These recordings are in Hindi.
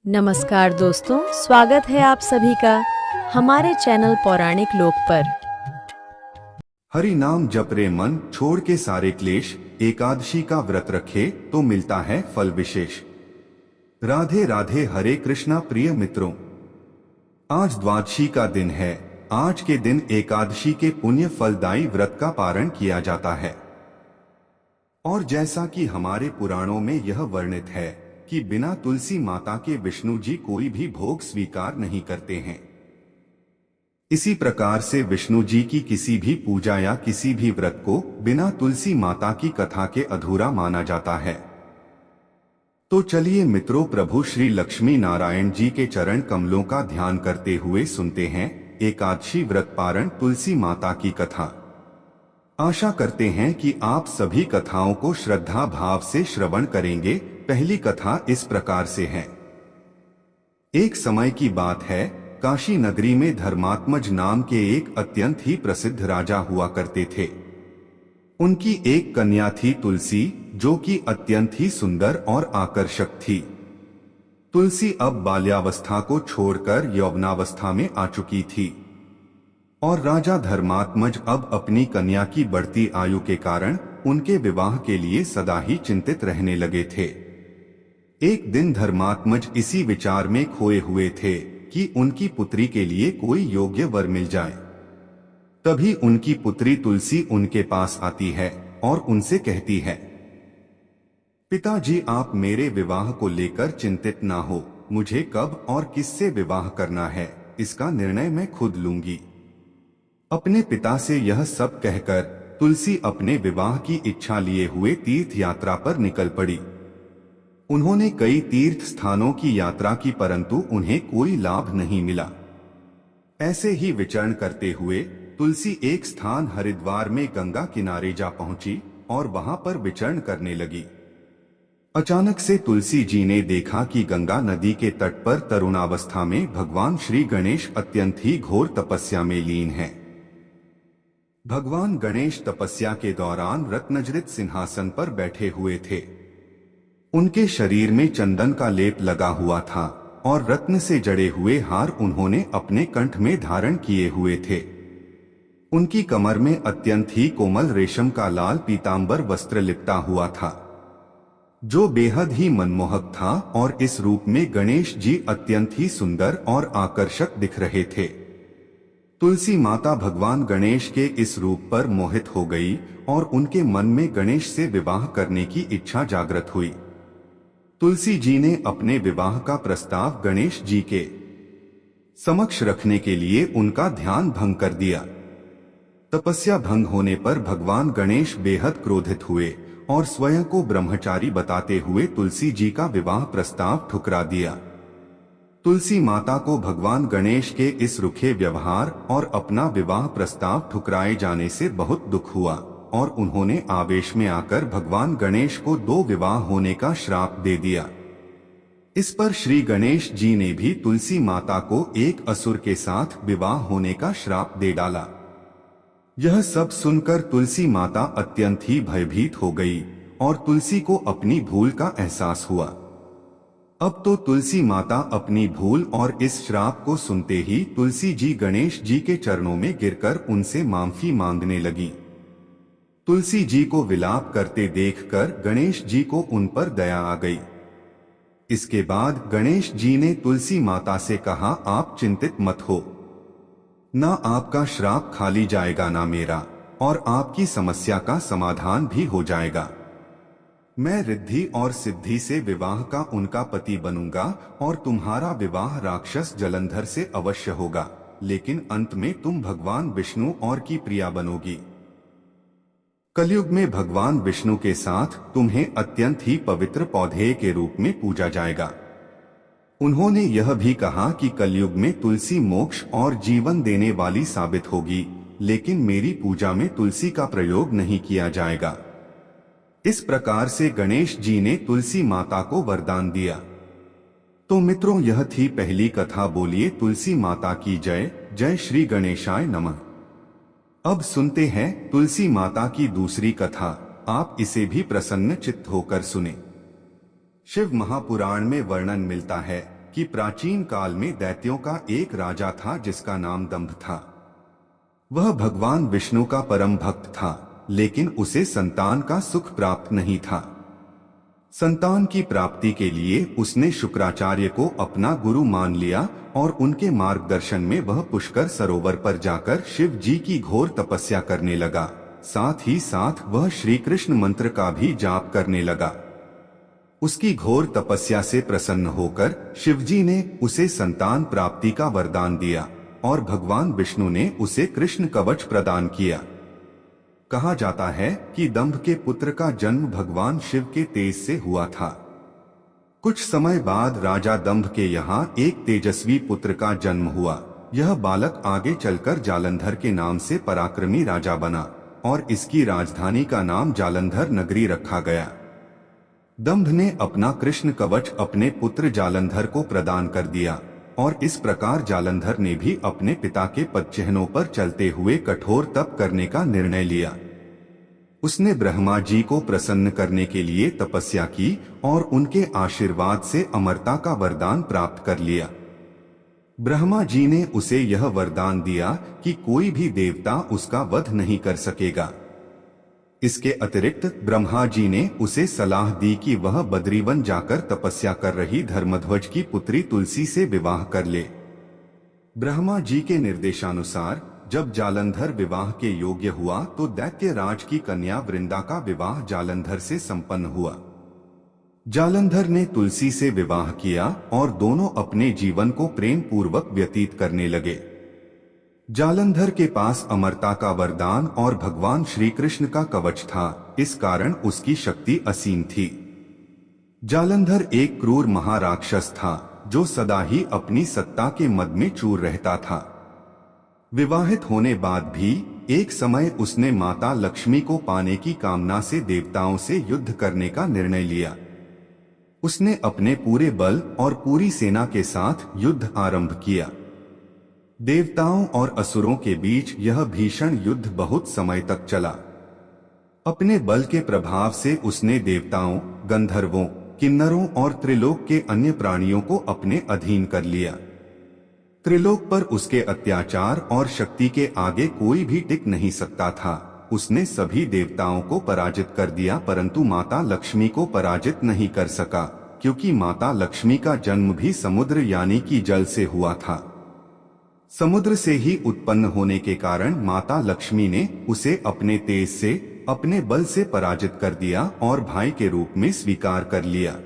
नमस्कार दोस्तों, स्वागत है आप सभी का हमारे चैनल पौराणिक लोक पर। हरि नाम जप रे मन, छोड़ के सारे क्लेश, एकादशी का व्रत रखे तो मिलता है फल विशेष। राधे राधे, हरे कृष्णा प्रिय मित्रों। आज द्वादशी का दिन है। आज के दिन एकादशी के पुण्य फलदायी व्रत का पारण किया जाता है। और जैसा कि हमारे पुराणों में यह वर्णित है कि बिना तुलसी माता के विष्णु जी कोई भी भोग स्वीकार नहीं करते हैं। इसी प्रकार से विष्णु जी की किसी भी पूजा या किसी भी व्रत को बिना तुलसी माता की कथा के अधूरा माना जाता है। तो चलिए मित्रों, प्रभु श्री लक्ष्मी नारायण जी के चरण कमलों का ध्यान करते हुए सुनते हैं एकादशी व्रत पारण तुलसी माता की कथा। आशा करते हैं कि आप सभी कथाओं को श्रद्धा भाव से श्रवण करेंगे। पहली कथा इस प्रकार से है। एक समय की बात है, काशी नगरी में धर्मात्मज नाम के एक अत्यंत ही प्रसिद्ध राजा हुआ करते थे। उनकी एक कन्या थी तुलसी, जो कि अत्यंत ही सुंदर और आकर्षक थी। तुलसी अब बाल्यावस्था को छोड़कर यौवनावस्था में आ चुकी थी और राजा धर्मात्मज अब अपनी कन्या की बढ़ती आयु के कारण उनके विवाह के लिए सदा ही चिंतित रहने लगे थे। एक दिन धर्मात्मज इसी विचार में खोए हुए थे कि उनकी पुत्री के लिए कोई योग्य वर मिल जाए। तभी उनकी पुत्री तुलसी उनके पास आती है और उनसे कहती है, पिताजी, आप मेरे विवाह को लेकर चिंतित ना हो। मुझे कब और किससे विवाह करना है, इसका निर्णय मैं खुद लूंगी। अपने पिता से यह सब कहकर तुलसी अपने विवाह की इच्छा लिए हुए तीर्थ यात्रा पर निकल पड़ी। उन्होंने कई तीर्थ स्थानों की यात्रा की, परंतु उन्हें कोई लाभ नहीं मिला। ऐसे ही विचरण करते हुए तुलसी एक स्थान हरिद्वार में गंगा किनारे जा पहुंची और वहां पर विचरण करने लगी। अचानक से तुलसी जी ने देखा कि गंगा नदी के तट पर तरुणावस्था में भगवान श्री गणेश अत्यंत ही घोर तपस्या में लीन हैं। भगवान गणेश तपस्या के दौरान रत्नजड़ित सिंहासन पर बैठे हुए थे। उनके शरीर में चंदन का लेप लगा हुआ था और रत्न से जड़े हुए हार उन्होंने अपने कंठ में धारण किए हुए थे। उनकी कमर में अत्यंत ही कोमल रेशम का लाल पीतांबर वस्त्र लिपटा हुआ था, जो बेहद ही मनमोहक था, और इस रूप में गणेश जी अत्यंत ही सुंदर और आकर्षक दिख रहे थे। तुलसी माता भगवान गणेश के इस रूप पर मोहित हो गई और उनके मन में गणेश से विवाह करने की इच्छा जागृत हुई। तुलसी जी ने अपने विवाह का प्रस्ताव गणेश जी के समक्ष रखने के लिए उनका ध्यान भंग कर दिया। तपस्या भंग होने पर भगवान गणेश बेहद क्रोधित हुए और स्वयं को ब्रह्मचारी बताते हुए तुलसी जी का विवाह प्रस्ताव ठुकरा दिया। तुलसी माता को भगवान गणेश के इस रुखे व्यवहार और अपना विवाह प्रस्ताव ठुकराए जाने से बहुत दुख हुआ और उन्होंने आवेश में आकर भगवान गणेश को 2 विवाह होने का श्राप दे दिया। इस पर श्री गणेश जी ने भी तुलसी माता को एक असुर के साथ विवाह होने का श्राप दे डाला। यह सब सुनकर तुलसी माता अत्यंत ही भयभीत हो गई और तुलसी को अपनी भूल का एहसास हुआ। अब तो तुलसी माता अपनी भूल और इस श्राप को सुनते ही तुलसी जी गणेश जी के चरणों में गिरकर उनसे माफी मांगने लगी। तुलसी जी को विलाप करते देखकर गणेश जी को उन पर दया आ गई। इसके बाद गणेश जी ने तुलसी माता से कहा, आप चिंतित मत हो, ना आपका श्राप खाली जाएगा ना मेरा, और आपकी समस्या का समाधान भी हो जाएगा। मैं रिद्धि और सिद्धि से विवाह का उनका पति बनूंगा और तुम्हारा विवाह राक्षस जलंधर से अवश्य होगा, लेकिन अंत में तुम भगवान विष्णु और की प्रिया बनोगी। कलयुग में भगवान विष्णु के साथ तुम्हें अत्यंत ही पवित्र पौधे के रूप में पूजा जाएगा। उन्होंने यह भी कहा कि कलयुग में तुलसी मोक्ष और जीवन देने वाली साबित होगी, लेकिन मेरी पूजा में तुलसी का प्रयोग नहीं किया जाएगा। इस प्रकार से गणेश जी ने तुलसी माता को वरदान दिया। तो मित्रों, यह थी पहली कथा। बोलिए तुलसी माता की जय। जय श्री गणेशाय नमः। अब सुनते हैं तुलसी माता की दूसरी कथा। आप इसे भी प्रसन्न चित्त होकर सुने। शिव महापुराण में वर्णन मिलता है कि प्राचीन काल में दैत्यों का एक राजा था जिसका नाम दंभ था। वह भगवान विष्णु का परम भक्त था, लेकिन उसे संतान का सुख प्राप्त नहीं था। संतान की प्राप्ति के लिए उसने शुक्राचार्य को अपना गुरु मान लिया और उनके मार्गदर्शन में वह पुष्कर सरोवर पर जाकर शिव जी की घोर तपस्या करने लगा। साथ ही साथ वह श्री कृष्ण मंत्र का भी जाप करने लगा। उसकी घोर तपस्या से प्रसन्न होकर शिवजी ने उसे संतान प्राप्ति का वरदान दिया और भगवान विष्णु ने उसे कृष्ण कवच प्रदान किया। कहा जाता है कि दंभ के पुत्र का जन्म भगवान शिव के तेज से हुआ था। कुछ समय बाद राजा दंभ के यहाँ एक तेजस्वी पुत्र का जन्म हुआ। यह बालक आगे चलकर जालंधर के नाम से पराक्रमी राजा बना और इसकी राजधानी का नाम जालंधर नगरी रखा गया। दंभ ने अपना कृष्ण कवच अपने पुत्र जालंधर को प्रदान कर दिया और इस प्रकार जालंधर ने भी अपने पिता के पदचिह्नों पर चलते हुए कठोर तप करने का निर्णय लिया। उसने ब्रह्मा जी को प्रसन्न करने के लिए तपस्या की और उनके आशीर्वाद से अमरता का वरदान प्राप्त कर लिया। ब्रह्मा जी ने उसे यह वरदान दिया कि कोई भी देवता उसका वध नहीं कर सकेगा। इसके अतिरिक्त ब्रह्मा जी ने उसे सलाह दी कि वह बद्रीवन जाकर तपस्या कर रही धर्मध्वज की पुत्री तुलसी से विवाह कर ले। ब्रह्मा जी के निर्देशानुसार जब जालंधर विवाह के योग्य हुआ तो दैत्य राज की कन्या वृंदा का विवाह जालंधर से संपन्न हुआ। जालंधर ने तुलसी से विवाह किया और दोनों अपने जीवन को प्रेम पूर्वक व्यतीत करने लगे। जालंधर के पास अमरता का वरदान और भगवान श्री कृष्ण का कवच था, इस कारण उसकी शक्ति असीम थी। जालंधर एक क्रूर महाराक्षस था जो सदा ही अपनी सत्ता के मद में चूर रहता था। विवाहित होने बाद भी एक समय उसने माता लक्ष्मी को पाने की कामना से देवताओं से युद्ध करने का निर्णय लिया। उसने अपने पूरे बल और पूरी सेना के साथ युद्ध आरंभ किया। देवताओं और असुरों के बीच यह भीषण युद्ध बहुत समय तक चला। अपने बल के प्रभाव से उसने देवताओं, गंधर्वों, किन्नरों और त्रिलोक के अन्य प्राणियों को अपने अधीन कर लिया। त्रिलोक पर उसके अत्याचार और शक्ति के आगे कोई भी टिक नहीं सकता था। उसने सभी देवताओं को पराजित कर दिया, परंतु माता लक्ष्मी को पराजित नहीं कर सका, क्योंकि माता लक्ष्मी का जन्म भी समुद्र यानी कि जल से हुआ था। समुद्र से ही उत्पन्न होने के कारण माता लक्ष्मी ने उसे अपने तेज से, अपने बल से पराजित कर दिया और भाई के रूप में स्वीकार कर लिया।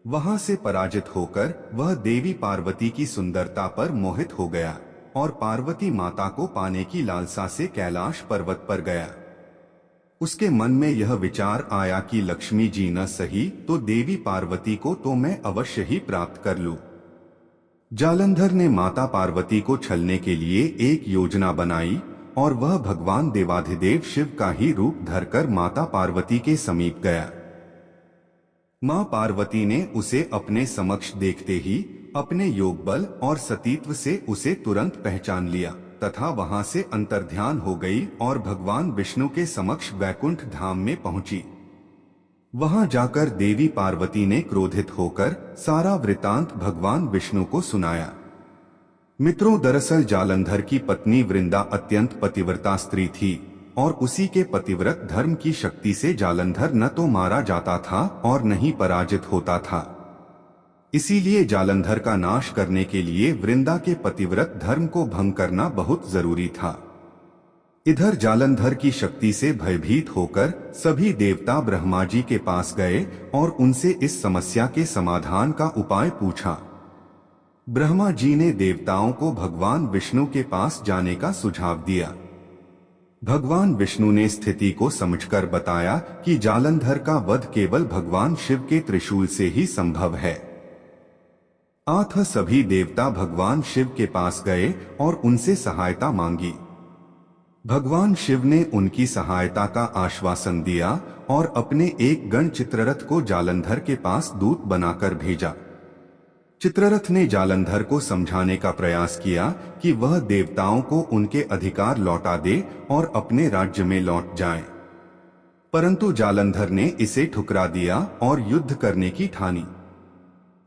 वहां से पराजित होकर वह देवी पार्वती की सुंदरता पर मोहित हो गया और पार्वती माता को पाने की लालसा से कैलाश पर्वत पर गया। उसके मन में यह विचार आया कि लक्ष्मी जी न सही तो देवी पार्वती को तो मैं अवश्य ही प्राप्त कर लूं। जालंधर ने माता पार्वती को छलने के लिए एक योजना बनाई और वह भगवान देवाधिदेव शिव का ही रूप धरकर माता पार्वती के समीप गया। मां पार्वती ने उसे अपने समक्ष देखते ही अपने योग बल और सतीत्व से उसे तुरंत पहचान लिया तथा वहां से अंतर्ध्यान हो गई और भगवान विष्णु के समक्ष वैकुंठ धाम में पहुंची। वहां जाकर देवी पार्वती ने क्रोधित होकर सारा वृतांत भगवान विष्णु को सुनाया। मित्रों, दरअसल जालंधर की पत्नी वृंदा अत्यंत पतिव्रता स्त्री थी और उसी के पतिव्रत धर्म की शक्ति से जालंधर न तो मारा जाता था और न ही पराजित होता था। इसीलिए जालंधर का नाश करने के लिए वृंदा के पतिव्रत धर्म को भंग करना बहुत जरूरी था। इधर जालंधर की शक्ति से भयभीत होकर सभी देवता ब्रह्मा जी के पास गए और उनसे इस समस्या के समाधान का उपाय पूछा। ब्रह्मा जी ने देवताओं को भगवान विष्णु के पास जाने का सुझाव दिया। भगवान विष्णु ने स्थिति को समझकर बताया कि जालंधर का वध केवल भगवान शिव के त्रिशूल से ही संभव है। अतः सभी देवता भगवान शिव के पास गए और उनसे सहायता मांगी। भगवान शिव ने उनकी सहायता का आश्वासन दिया और अपने एक गण चित्ररथ को जालंधर के पास दूत बनाकर भेजा। चित्ररथ ने जालंधर को समझाने का प्रयास किया कि वह देवताओं को उनके अधिकार लौटा दे और अपने राज्य में लौट जाए, परंतु जालंधर ने इसे ठुकरा दिया और युद्ध करने की ठानी।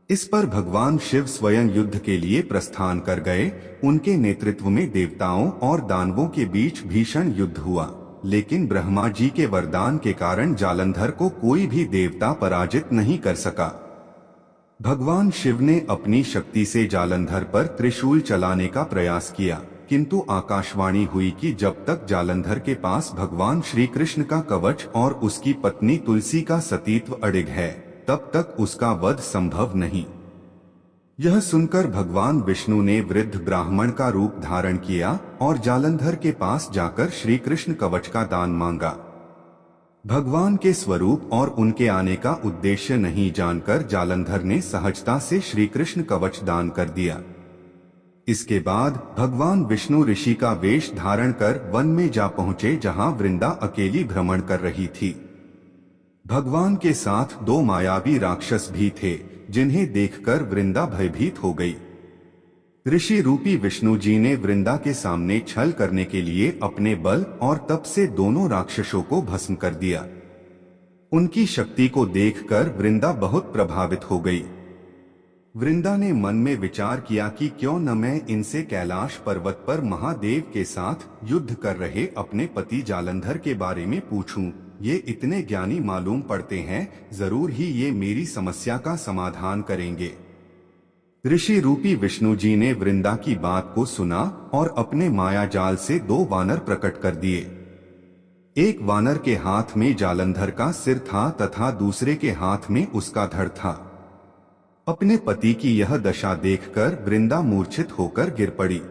इस पर भगवान शिव स्वयं युद्ध के लिए प्रस्थान कर गए। उनके नेतृत्व में देवताओं और दानवों के बीच भीषण युद्ध हुआ, लेकिन ब्रह्मा जी के वरदान के कारण जालंधर को कोई भी देवता पराजित नहीं कर सका। भगवान शिव ने अपनी शक्ति से जालंधर पर त्रिशूल चलाने का प्रयास किया, किंतु आकाशवाणी हुई कि जब तक जालंधर के पास भगवान श्री कृष्ण का कवच और उसकी पत्नी तुलसी का सतीत्व अडिग है, तब तक उसका वध संभव नहीं। यह सुनकर भगवान विष्णु ने वृद्ध ब्राह्मण का रूप धारण किया और जालंधर के पास जाकर श्री कृष्ण कवच का दान मांगा। भगवान के स्वरूप और उनके आने का उद्देश्य नहीं जानकर जालंधर ने सहजता से श्री कृष्ण कवच दान कर दिया। इसके बाद भगवान विष्णु ऋषि का वेश धारण कर वन में जा पहुंचे, जहां वृंदा अकेली भ्रमण कर रही थी। भगवान के साथ 2 मायावी राक्षस भी थे, जिन्हें देखकर वृंदा भयभीत हो गई। ऋषि रूपी विष्णु जी ने वृंदा के सामने छल करने के लिए अपने बल और तप से दोनों राक्षसों को भस्म कर दिया। उनकी शक्ति को देखकर वृंदा बहुत प्रभावित हो गई। वृंदा ने मन में विचार किया कि क्यों न मैं इनसे कैलाश पर्वत पर महादेव के साथ युद्ध कर रहे अपने पति जालंधर के बारे में पूछूं। ये इतने ज्ञानी मालूम पड़ते हैं, जरूर ही ये मेरी समस्या का समाधान करेंगे। ऋषि रूपी विष्णु जी ने वृंदा की बात को सुना और अपने माया जाल से 2 वानर प्रकट कर दिए। एक वानर के हाथ में जालंधर का सिर था तथा दूसरे के हाथ में उसका धड़ था। अपने पति की यह दशा देखकर वृंदा मूर्छित होकर गिर पड़ी।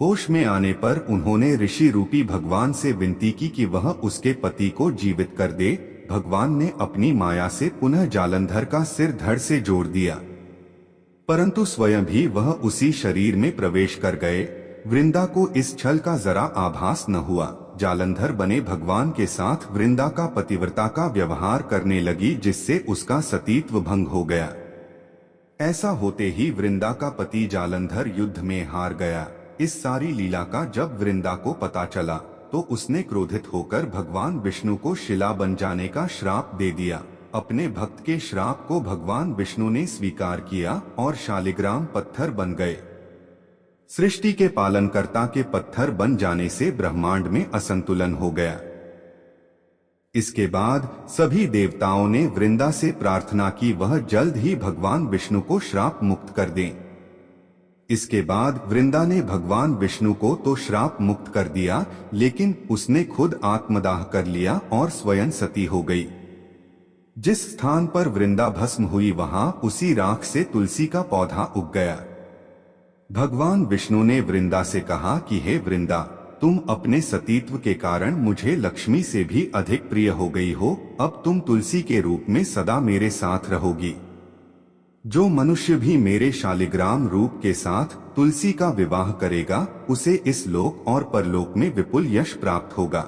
होश में आने पर उन्होंने ऋषि रूपी भगवान से विनती की कि वह उसके पति को जीवित कर दे। भगवान ने अपनी माया से पुनः जालंधर का सिर धड़ से जोड़ दिया, परंतु स्वयं भी वह उसी शरीर में प्रवेश कर गए। वृंदा को इस छल का जरा आभास न हुआ। जालंधर बने भगवान के साथ वृंदा का पतिव्रता का व्यवहार करने लगी, जिससे उसका सतीत्व भंग हो गया। ऐसा होते ही वृंदा का पति जालंधर युद्ध में हार गया। इस सारी लीला का जब वृंदा को पता चला तो उसने क्रोधित होकर भगवान विष्णु को शिला बन जाने का श्राप दे दिया। अपने भक्त के श्राप को भगवान विष्णु ने स्वीकार किया और शालिग्राम पत्थर बन गए। सृष्टि के पालनकर्ता के पत्थर बन जाने से ब्रह्मांड में असंतुलन हो गया। इसके बाद सभी देवताओं ने वृंदा से प्रार्थना की वह जल्द ही भगवान विष्णु को श्राप मुक्त कर दें। इसके बाद वृंदा ने भगवान विष्णु को तो श्राप मुक्त कर दिया, लेकिन उसने खुद आत्मदाह कर लिया और स्वयं सती हो गई। जिस स्थान पर वृंदा भस्म हुई वहां उसी राख से तुलसी का पौधा उग गया। भगवान विष्णु ने वृंदा से कहा कि हे वृंदा, तुम अपने सतीत्व के कारण मुझे लक्ष्मी से भी अधिक प्रिय हो गई हो। अब तुम तुलसी के रूप में सदा मेरे साथ रहोगी। जो मनुष्य भी मेरे शालिग्राम रूप के साथ तुलसी का विवाह करेगा, उसे इस लोक और परलोक में विपुल यश प्राप्त होगा।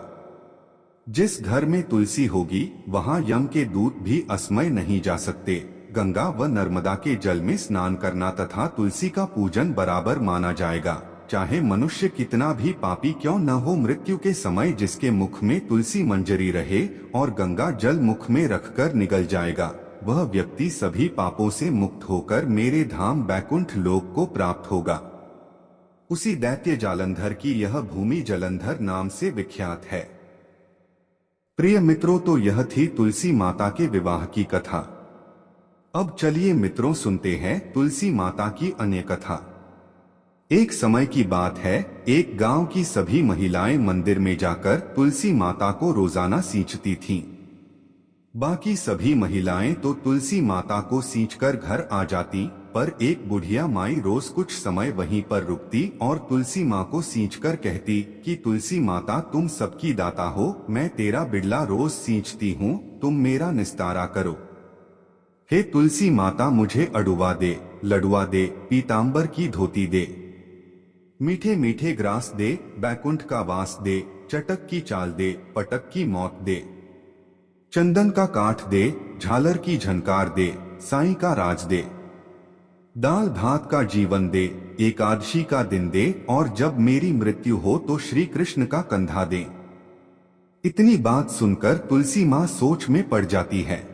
जिस घर में तुलसी होगी वहां यम के दूत भी असमय नहीं जा सकते। गंगा व नर्मदा के जल में स्नान करना तथा तुलसी का पूजन बराबर माना जाएगा। चाहे मनुष्य कितना भी पापी क्यों न हो, मृत्यु के समय जिसके मुख में तुलसी मंजरी रहे और गंगा जल मुख में रखकर निगल जाएगा, वह व्यक्ति सभी पापों से मुक्त होकर मेरे धाम बैकुंठ लोक को प्राप्त होगा। उसी दैत्य जालंधर की यह भूमि जलंधर नाम से विख्यात है। प्रिय मित्रों, तो यह थी तुलसी माता के विवाह की कथा। अब चलिए मित्रों सुनते हैं तुलसी माता की अन्य कथा। एक समय की बात है, एक गांव की सभी महिलाएं मंदिर में जाकर तुलसी माता को रोजाना सींचती थीं। बाकी सभी महिलाएं तो तुलसी माता को सींचकर घर आ जाती, पर एक बुढ़िया माई रोज कुछ समय वहीं पर रुकती और तुलसी माँ को सींचकर कहती कि तुलसी माता, तुम सबकी दाता हो, मैं तेरा बिड़ला रोज सींचती हूँ, तुम मेरा निस्तारा करो। हे तुलसी माता, मुझे अडुआ दे, लडुआ दे, पीतांबर की धोती दे, मीठे मीठे ग्रास दे, बैकुंठ का वास दे, चटक की चाल दे, पटक की मौत दे, चंदन का काठ दे, झालर की झनकार दे, साईं का राज दे, दाल भात का जीवन दे, एकादशी का दिन दे, और जब मेरी मृत्यु हो तो श्री कृष्ण का कंधा दे। इतनी बात सुनकर तुलसी माँ सोच में पड़ जाती है।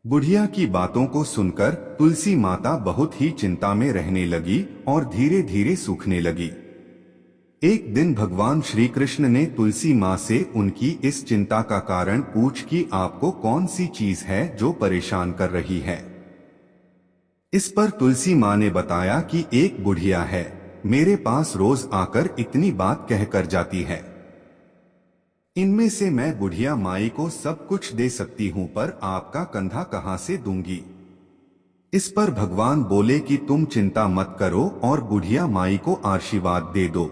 बुढ़िया की बातों को सुनकर तुलसी माता बहुत ही चिंता में रहने लगी और धीरे धीरे सूखने लगी। एक दिन भगवान श्री कृष्ण ने तुलसी माँ से उनकी इस चिंता का कारण पूछ कि आपको कौन सी चीज है जो परेशान कर रही है। इस पर तुलसी माँ ने बताया कि एक बुढ़िया है, मेरे पास रोज आकर इतनी बात कहकर जाती है। इनमें से मैं बुढ़िया माई को सब कुछ दे सकती हूं, पर आपका कंधा कहां से दूंगी। इस पर भगवान बोले कि तुम चिंता मत करो और बुढ़िया माई को आशीर्वाद दे दो।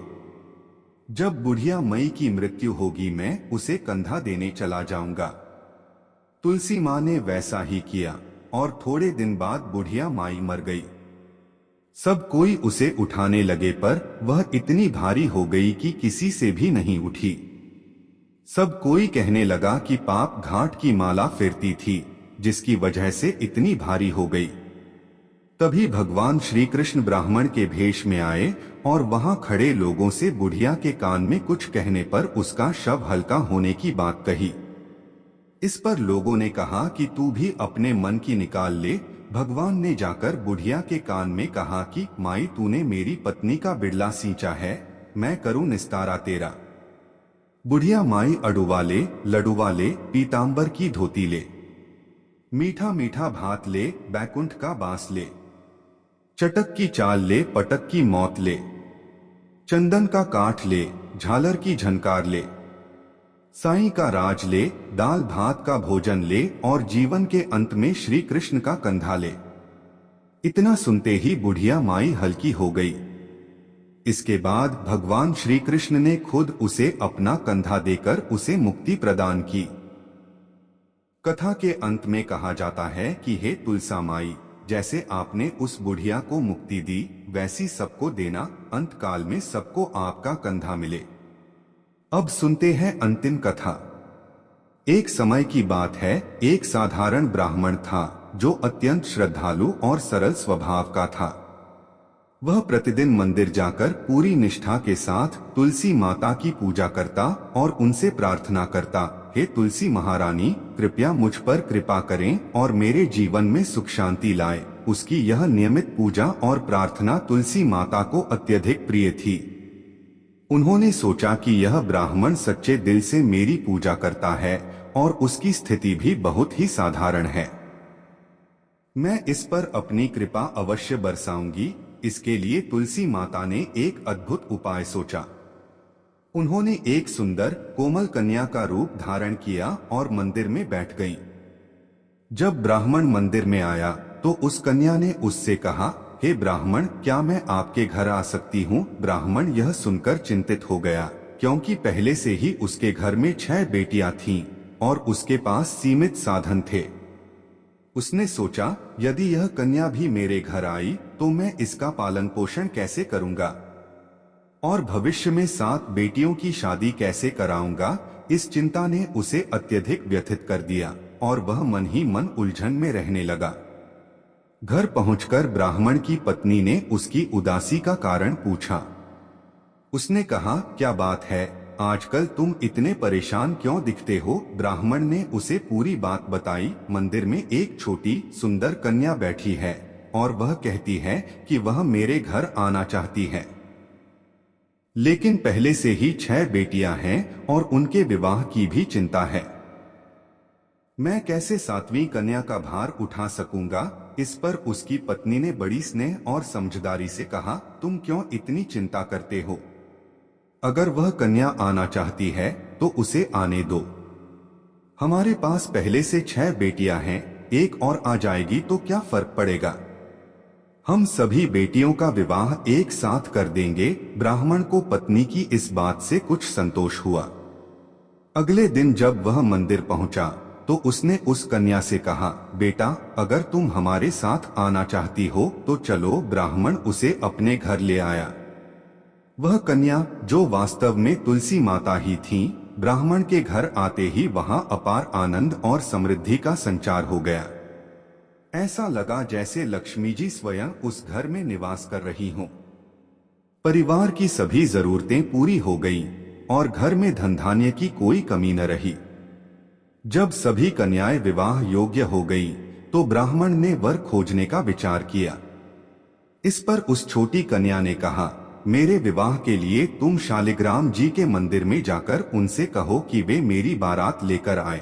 जब बुढ़िया माई की मृत्यु होगी मैं उसे कंधा देने चला जाऊंगा। तुलसी माँ ने वैसा ही किया और थोड़े दिन बाद बुढ़िया माई मर गई। सब कोई उसे उठाने लगे पर वह इतनी भारी हो गई कि किसी से भी नहीं उठी। सब कोई कहने लगा कि पाप घाट की माला फेरती थी, जिसकी वजह से इतनी भारी हो गई। तभी भगवान श्री कृष्ण ब्राह्मण के भेष में आए और वहां खड़े लोगों से बुढ़िया के कान में कुछ कहने पर उसका शव हल्का होने की बात कही। इस पर लोगों ने कहा कि तू भी अपने मन की निकाल ले। भगवान ने जाकर बुढ़िया के कान में कहा कि माई तूने मेरी पत्नी का बिड़ला सींचा है, मैं करूं निस्तारा तेरा। बुढ़िया माई अडुवा ले, लडुवा ले, पीतांबर की धोती ले, मीठा मीठा भात ले, बैकुंठ का बांस ले, चटक की चाल ले, पटक की मौत ले, चंदन का काठ ले, झालर की झनकार ले, साईं का राज ले, दाल भात का भोजन ले और जीवन के अंत में श्री कृष्ण का कंधा ले। इतना सुनते ही बुढ़िया माई हल्की हो गई। इसके बाद भगवान श्री कृष्ण ने खुद उसे अपना कंधा देकर उसे मुक्ति प्रदान की। कथा के अंत में कहा जाता है कि हे तुलसा माई, जैसे आपने उस बुढ़िया को मुक्ति दी वैसी सबको देना, अंत काल में सबको आपका कंधा मिले। अब सुनते हैं अंतिम कथा। एक समय की बात है, एक साधारण ब्राह्मण था जो अत्यंत श्रद्धालु और सरल स्वभाव का था। वह प्रतिदिन मंदिर जाकर पूरी निष्ठा के साथ तुलसी माता की पूजा करता और उनसे प्रार्थना करता, हे तुलसी महारानी, कृपया मुझ पर कृपा करें और मेरे जीवन में सुख शांति लाए। उसकी यह नियमित पूजा और प्रार्थना तुलसी माता को अत्यधिक प्रिय थी। उन्होंने सोचा कि यह ब्राह्मण सच्चे दिल से मेरी पूजा करता है और उसकी स्थिति भी बहुत ही साधारण है। मैं इस पर अपनी कृपा अवश्य बरसाऊंगी। इसके लिए तुलसी माता ने एक अद्भुत उपाय सोचा। उन्होंने एक सुंदर कोमल कन्या का रूप धारण किया और मंदिर में बैठ गईं। जब ब्राह्मण मंदिर में आया तो उस कन्या ने उससे कहा, हे ब्राह्मण, क्या मैं आपके घर आ सकती हूँ? ब्राह्मण यह सुनकर चिंतित हो गया, क्योंकि पहले से ही उसके घर में 6 बेटियां थीं और उसके पास सीमित साधन थे। उसने सोचा, यदि यह कन्या भी मेरे घर आई तो मैं इसका पालन पोषण कैसे करूंगा और भविष्य में 7 बेटियों की शादी कैसे कराऊंगा। इस चिंता ने उसे अत्यधिक व्यथित कर दिया और वह मन ही मन उलझन में रहने लगा। घर पहुंचकर ब्राह्मण की पत्नी ने उसकी उदासी का कारण पूछा। उसने कहा, क्या बात है, आजकल तुम इतने परेशान क्यों दिखते हो? ब्राह्मण ने उसे पूरी बात बताई। मंदिर में एक छोटी सुंदर कन्या बैठी है और वह कहती है कि वह मेरे घर आना चाहती है, लेकिन पहले से ही 6 बेटियां हैं और उनके विवाह की भी चिंता है। मैं कैसे 7वीं कन्या का भार उठा सकूंगा? इस पर उसकी पत्नी ने बड़ी स्नेह और समझदारी से कहा, तुम क्यों इतनी चिंता करते हो? अगर वह कन्या आना चाहती है तो उसे आने दो। हमारे पास पहले से 6 बेटियां हैं, एक और आ जाएगी तो क्या फर्क पड़ेगा? हम सभी बेटियों का विवाह एक साथ कर देंगे। ब्राह्मण को पत्नी की इस बात से कुछ संतोष हुआ। अगले दिन जब वह मंदिर पहुंचा तो उसने उस कन्या से कहा, बेटा, अगर तुम हमारे साथ आना चाहती हो तो चलो। ब्राह्मण उसे अपने घर ले आया। वह कन्या, जो वास्तव में तुलसी माता ही थीं, ब्राह्मण के घर आते ही वहां अपार आनंद और समृद्धि का संचार हो गया। ऐसा लगा जैसे लक्ष्मी जी स्वयं उस घर में निवास कर रही हों। परिवार की सभी जरूरतें पूरी हो गईं और घर में धन धान्य की कोई कमी न रही। जब सभी कन्याएं विवाह योग्य हो गईं, तो ब्राह्मण ने वर खोजने का विचार किया। इस पर उस छोटी कन्या ने कहा, मेरे विवाह के लिए तुम शालिग्राम जी के मंदिर में जाकर उनसे कहो कि वे मेरी बारात लेकर आए।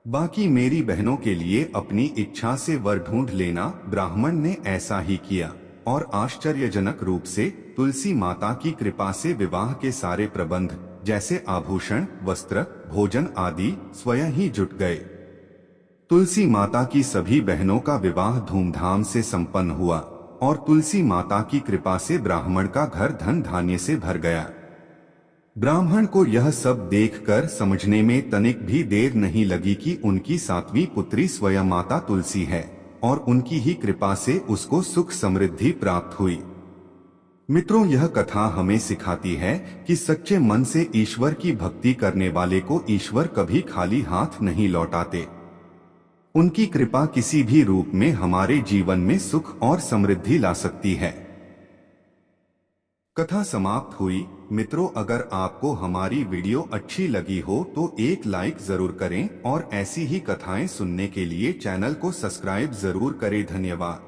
बाकी मेरी बहनों के लिए अपनी इच्छा से वर ढूंढ लेना। ब्राह्मण ने ऐसा ही किया और आश्चर्यजनक रूप से तुलसी माता की कृपा से विवाह के सारे प्रबंध जैसे आभूषण, वस्त्र, भोजन आदि स्वयं ही जुट गए। तुलसी माता की सभी बहनों का विवाह धूमधाम से संपन्न हुआ और तुलसी माता की कृपा से ब्राह्मण का घर धन धान्य से भर गया। ब्राह्मण को यह सब देखकर समझने में तनिक भी देर नहीं लगी कि उनकी 7वीं पुत्री स्वयं माता तुलसी है और उनकी ही कृपा से उसको सुख समृद्धि प्राप्त हुई। मित्रों, यह कथा हमें सिखाती है कि सच्चे मन से ईश्वर की भक्ति करने वाले को ईश्वर कभी खाली हाथ नहीं लौटाते। उनकी कृपा किसी भी रूप में हमारे जीवन में सुख और समृद्धि ला सकती है। कथा समाप्त हुई। मित्रों, अगर आपको हमारी वीडियो अच्छी लगी हो तो एक लाइक जरूर करें और ऐसी ही कथाएं सुनने के लिए चैनल को सब्सक्राइब जरूर करें। धन्यवाद।